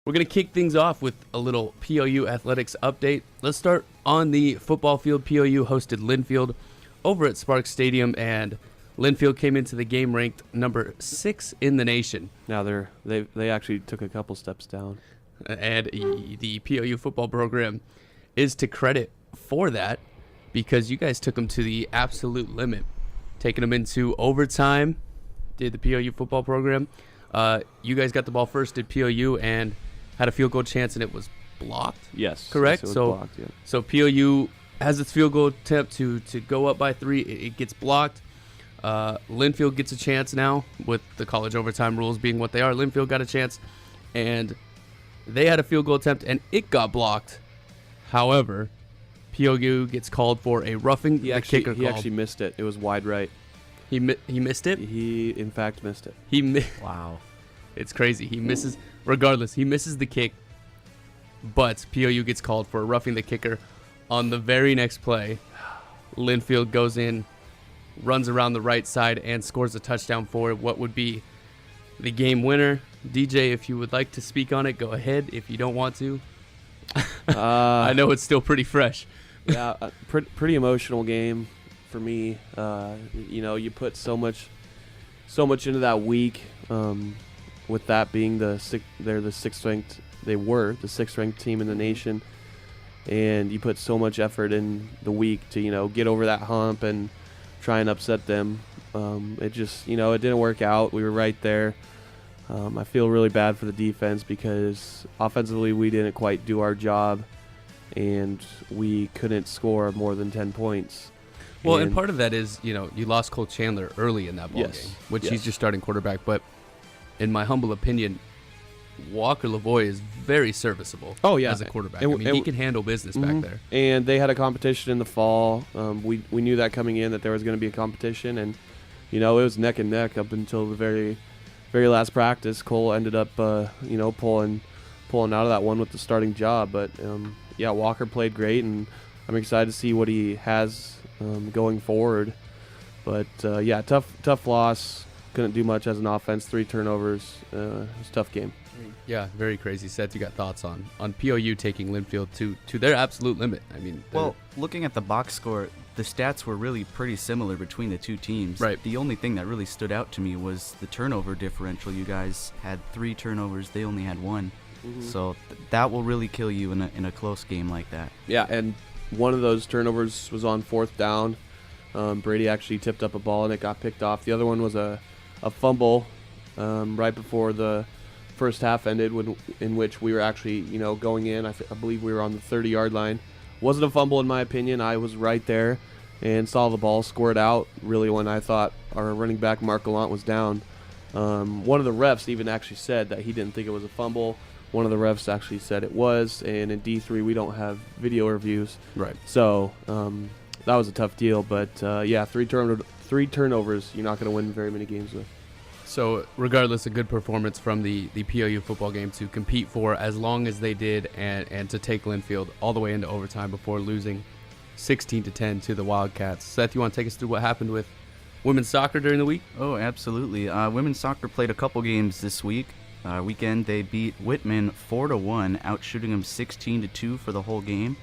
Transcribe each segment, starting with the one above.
We're going to kick things off with a little PLU athletics update. Let's start on the football field. PLU hosted Linfield over at Sparks Stadium, and Linfield came into the game ranked number 6 in the nation. Now they actually took a couple steps down. And the PLU football program is to credit for that, because you guys took them to the absolute limit, taking them into overtime. Did the PLU football program. You guys got the ball first at PLU and had a field goal chance, and it was blocked. Yes. Correct? Yes, it was blocked, yeah. So PLU has its field goal attempt to go up by 3. It gets blocked. Linfield gets a chance now with the college overtime rules being what they are. Linfield got a chance, and they had a field goal attempt, and it got blocked. However, PLU gets called for a roughing the kicker call. He actually missed it. It was wide right. He missed it? He, in fact, missed it. Wow. It's crazy. He misses. Regardless, he misses the kick, but PLU gets called for roughing the kicker. On the very next play, Linfield goes in, runs around the right side, and scores a touchdown for what would be the game winner. DJ, if you would like to speak on it, go ahead. If you don't want to, I know it's still pretty fresh. Yeah, pretty emotional game for me. You put so much into that week. With that being they're the sixth ranked. They were the 6th ranked team in the nation, and you put so much effort in the week to get over that hump and try and upset them. It just it didn't work out. We were right there. I feel really bad for the defense because offensively we didn't quite do our job, and we couldn't score more than 10 points. Well, and part of that is you lost Cole Chandler early in that ball game, which he's your starting quarterback, but in my humble opinion, Walker Lavoie is very serviceable as a quarterback. He can handle business back there. And they had a competition in the fall. We knew that coming in, that there was going to be a competition, and it was neck and neck up until the very, very last practice. Cole ended up pulling out of that one with the starting job. But Walker played great, and I'm excited to see what he has going forward. But tough loss. Couldn't do much as an offense. 3 turnovers. It was a tough game. Yeah, very crazy. Seth, you got thoughts on PLU taking Linfield to their absolute limit? Looking at the box score, the stats were really pretty similar between the two teams. Right. The only thing that really stood out to me was the turnover differential. You guys had 3 turnovers. They only had 1. Mm-hmm. So that will really kill you in a close game like that. Yeah, and one of those turnovers was on 4th down. Brady actually tipped up a ball, and it got picked off. The other one was a fumble right before the first half ended, in which we were actually going in. I believe we were on the 30-yard line. Wasn't a fumble in my opinion. I was right there and saw the ball scored out really when I thought our running back Mark Gallant was down. One of the refs even actually said that he didn't think it was a fumble. One of the refs actually said it was, and in D3 we don't have video reviews. Right. So that was a tough deal, but 3 turnovers you're not going to win very many games with. So regardless, a good performance from the PLU football game to compete for as long as they did, and to take Linfield all the way into overtime before losing 16-10 to the Wildcats. Seth, you want to take us through what happened with women's soccer during the week? Oh, absolutely. Women's soccer played a couple games this weekend. They beat Whitman 4-1, outshooting them 16-2 for the whole game.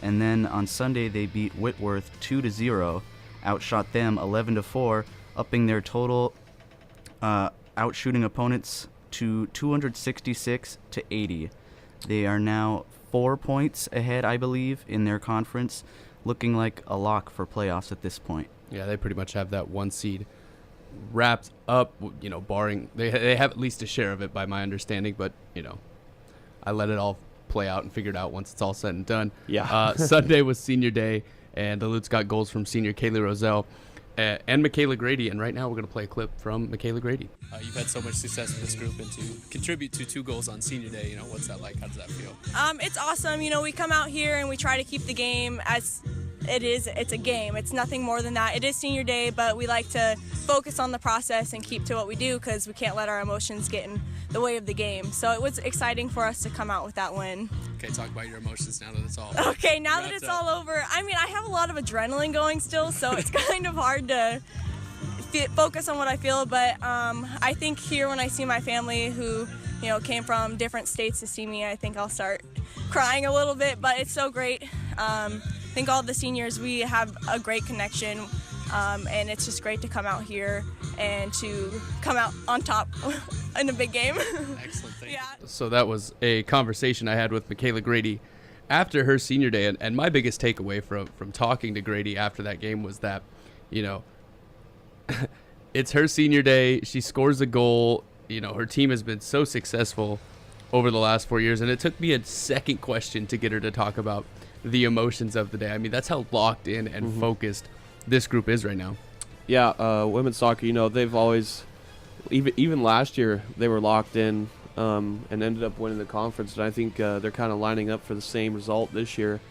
And then on Sunday, they beat Whitworth 2-0, outshot them 11-4, upping their total, outshooting opponents to 266-80. They are now 4 points ahead, I believe, in their conference, looking like a lock for playoffs at this point. Yeah, they pretty much have that 1 seed wrapped up, barring they have at least a share of it by my understanding, but I let it all play out and figure it out once it's all said and done. Yeah. Sunday was senior day, and the Lutes got goals from senior Kaylee Roselle and Michaela Grady, and right now we're going to play a clip from Michaela Grady. You've had so much success in this group, and to contribute to 2 goals on senior day, what's that like? How does that feel? It's awesome. We come out here and we try to keep the game as it is. It's a game. It's nothing more than that. It is senior day, but we like to focus on the process and keep to what we do because we can't let our emotions get in the way of the game. So it was exciting for us to come out with that win. Okay, talk about your emotions now that it's all Okay, now that it's all over. I have a lot of adrenaline going still, so it's kind of hard to focus on what I feel, but I think here when I see my family who came from different states to see me. I think I'll start crying a little bit, but it's so great. I think all the seniors, we have a great connection, and it's just great to come out here and to come out on top in a big game. Excellent. Thank Yeah. you. So that was a conversation I had with Michaela Grady after her senior day, and my biggest takeaway from talking to Grady after that game was that, it's her senior day. She scores a goal. Her team has been so successful over the last 4 years, and it took me a second question to get her to talk about the emotions of the day. I mean, that's how locked in and focused this group is right now. Yeah, women's soccer, they've always, even last year, they were locked in and ended up winning the conference. And I think they're kind of lining up for the same result this year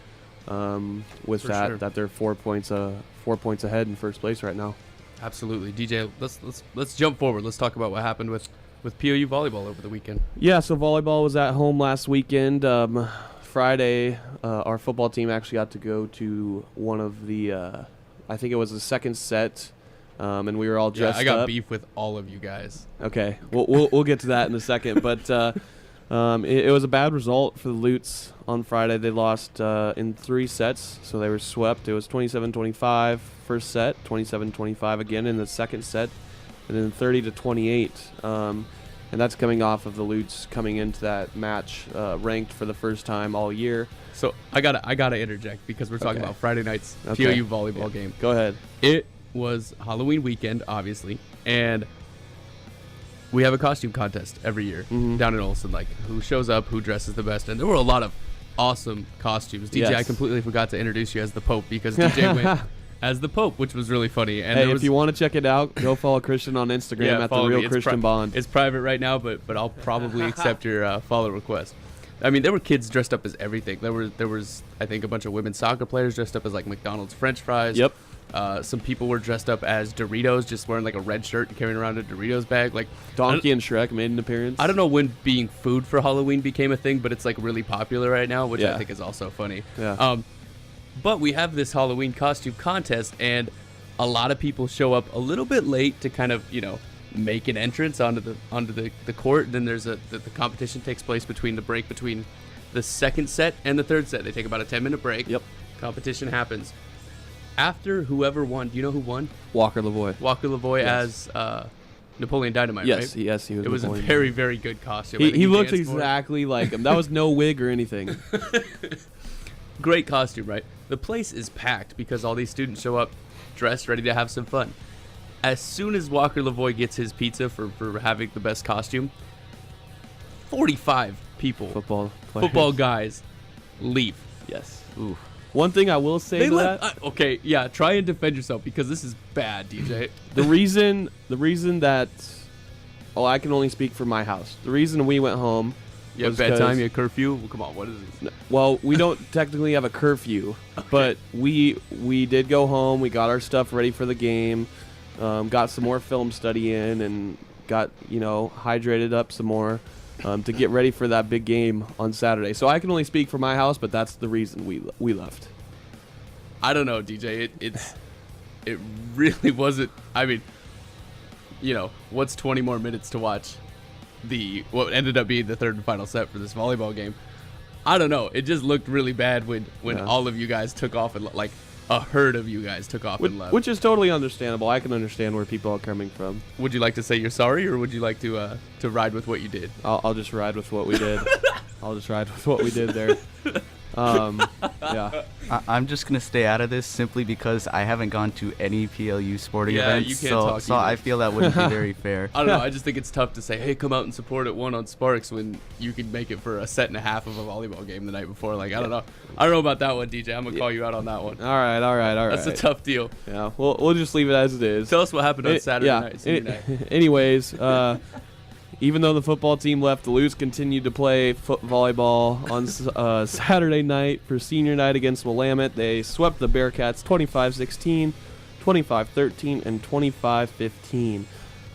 with that they're 4 points ahead in first place right now. Absolutely. DJ, let's jump forward. Let's talk about what happened with PLU volleyball over the weekend. Yeah, so volleyball was at home last weekend. Friday, our football team actually got to go to one of the, I think it was the second set, and we were all dressed up. I got beef with all of you guys. Okay, we'll get to that in a second, but it was a bad result for the Lutes on Friday. They lost in 3 sets, so they were swept. It was 27-25 first set, 27-25 again in the second set, and then 30-28. And that's coming off of the Lutes coming into that match ranked for the first time all year. So I gotta interject because we're talking about Friday night's PLU volleyball game. Go ahead. It was Halloween weekend, obviously, and we have a costume contest every year down in Olson, like who shows up, who dresses the best, and there were a lot of awesome costumes. DJ, Yes. I completely forgot to introduce you as the Pope because DJ went as the Pope, which was really funny. And hey, if you want to check it out, go follow Christian on Instagram at The Real Christian Bond. It's private right now, but I'll probably accept your follow request. I mean, there were kids dressed up as everything. There was I think a bunch of women's soccer players dressed up as like McDonald's French fries. Yep. Some people were dressed up as Doritos, just wearing like a red shirt and carrying around a Doritos bag. Like Donkey and Shrek made an appearance. I don't know when being food for Halloween became a thing, but it's like really popular right now, which I Yeah. think is also funny. Yeah. But we have this Halloween costume contest, and a lot of people show up a little bit late to kind of, make an entrance onto the court. And then there's the competition takes place between the break between the second set and the third set. They take about a 10-minute break. Yep. Competition happens. After whoever won, do you know who won? Walker Lavoie. Walker Lavoie Yes. as Napoleon Dynamite, Yes, right? yes, he was. It was Napoleon. a very, very good costume. I think He looked danced for it. exactly like him. That was no wig or anything. Great costume, right? The place is packed because all these students show up dressed, ready to have some fun. As soon as Walker Lavoie gets his pizza for having the best costume, 45 people, football guys, leave. Yes. Ooh. One thing I will say They to left. that, Okay, yeah, try and defend yourself because this is bad, DJ. the reason that, well, I can only speak for my house. The reason we went home You have was bedtime, 'cause- you have curfew. Well, come on, what is this? Well, we don't technically have a curfew, but we did go home. We got our stuff ready for the game, got some more film study in, and got hydrated up some more to get ready for that big game on Saturday. So I can only speak for my house, but that's the reason we left. I don't know, DJ. It really wasn't. I mean, what's 20 more minutes to watch what ended up being the third and final set for this volleyball game? I don't know. It just looked really bad when all of you guys took off and like a herd of you guys took off and left. Which is totally understandable. I can understand where people are coming from. Would you like to say you're sorry, or would you like to ride with what you did? I'll just ride with what we did. I'll just ride with what we did there. Yeah. I'm just gonna stay out of this simply because I haven't gone to any PLU sporting Yeah, events, you can't talk so either. I feel that wouldn't be very fair. I don't know. I just think it's tough to say, hey, come out and support at one on Sparks when you could make it for a set and a half of a volleyball game the night before. Like, I don't know. I don't know about that one, DJ. I'm gonna call you out on that one. All right. That's a tough deal. Yeah. We'll just leave it as it is. Tell us what happened on Saturday yeah. night. Senior night. Anyways, even though the football team left, the Lutes continued to play volleyball on Saturday night for senior night against Willamette. They swept the Bearcats 25-16, 25-13, and 25-15.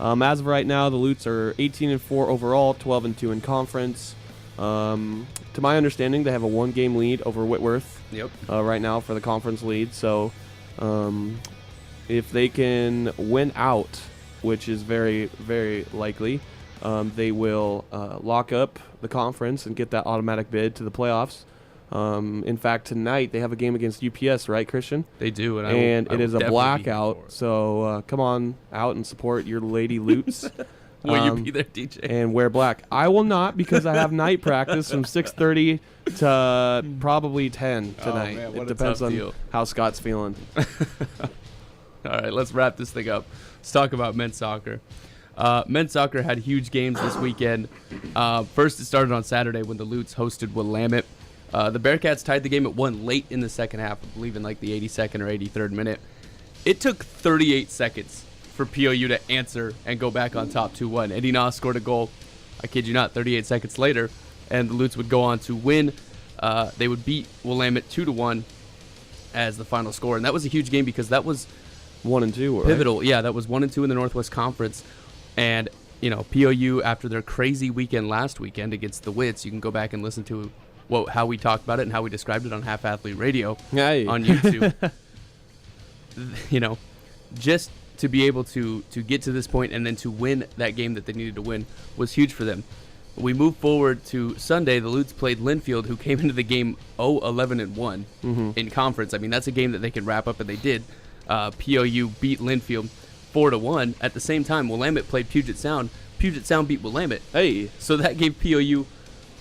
As of right now, the Lutes are 18-4 overall, 12-2 in conference. To my understanding, they have a 1-game lead over Whitworth. Yep. Right now for the conference lead. So if they can win out, which is very, very likely, They will lock up the conference and get that automatic bid to the playoffs. In fact, tonight they have a game against UPS, right, Christian? They do, And it is a definitely be here for blackout. it. So come on out and support your Lady Lutes. Will you be there, DJ? And wear black. I will not, because I have night practice from 6:30 to probably 10 tonight. Man, what it a depends tough on deal. how Scott's feeling. All right, let's wrap this thing up. Let's talk about men's soccer. Men's soccer had huge games this weekend. First, it started on Saturday when the Lutes hosted Willamette. The Bearcats tied the game at 1 late in the second half, I believe in like the 82nd or 83rd minute. It took 38 seconds for PLU to answer and go back on top 2-1. Eddie Na scored a goal, I kid you not, 38 seconds later, and the Lutes would go on to win. They would beat Willamette 2-1 as the final score, and that was a huge game because that was 1 and 2, right? pivotal. Yeah, that was 1 and 2 in the Northwest Conference. And, you know, PLU, after their crazy weekend last weekend against the Wits, you can go back and listen to how we talked about it and how we described it on Half Athlete Radio Hey. on YouTube. You know, just to be able to get to this point and then to win that game that they needed to win was huge for them. We move forward to Sunday. The Lutes played Linfield, who came into the game 0-11-1 in conference. I mean, that's a game that they could wrap up, and they did. PLU beat Linfield 4-1. At the same time, Willamette played Puget Sound. Puget Sound beat Willamette. Hey. So that gave PLU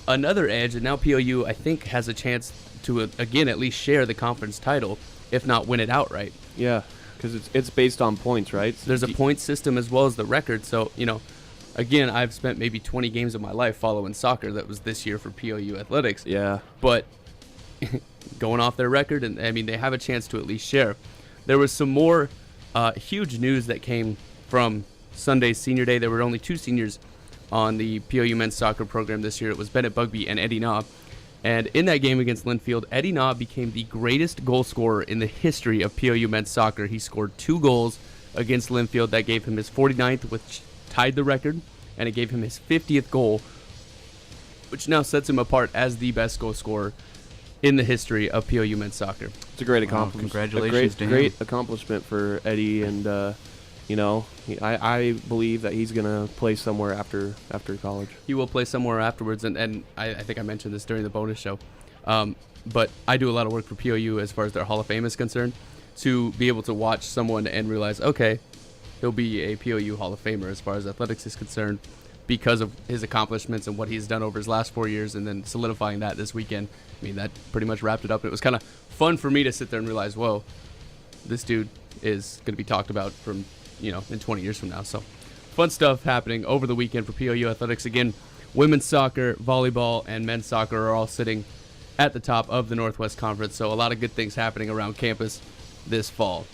another edge, and now PLU, I think, has a chance to, again, at least share the conference title, if not win it outright. Yeah, because it's based on points, right? So There's a point system as well as the record. So, you know, again, I've spent maybe 20 games of my life following soccer. That was this year for PLU athletics. Yeah. But going off their record, and I mean, they have a chance to at least share. There was some more huge news that came from Sunday's senior day. There were only 2 seniors on the PLU men's soccer program this year. It was Bennett Bugby and Eddie Na. And in that game against Linfield, Eddie Na became the greatest goal scorer in the history of PLU men's soccer. He scored 2 goals against Linfield. That gave him his 49th, which tied the record, and it gave him his 50th goal, which now sets him apart as the best goal scorer in the history of PLU men's soccer. It's a great Wow, accomplishment. congratulations to him. Great accomplishment for Eddie, and you know, I believe that he's gonna play somewhere after college. He will play somewhere afterwards, and I think I mentioned this during the bonus show. But I do a lot of work for PLU as far as their Hall of Fame is concerned. To be able to watch someone and realize, okay, he'll be a PLU Hall of Famer as far as athletics is concerned because of his accomplishments and what he's done over his last 4 years, and then solidifying that this weekend. I mean, that pretty much wrapped it up. It was kind of fun for me to sit there and realize, whoa, this dude is going to be talked about from, you know, in 20 years from now. So fun stuff happening over the weekend for PLU athletics. Again, women's soccer, volleyball, and men's soccer are all sitting at the top of the Northwest Conference. So a lot of good things happening around campus this fall.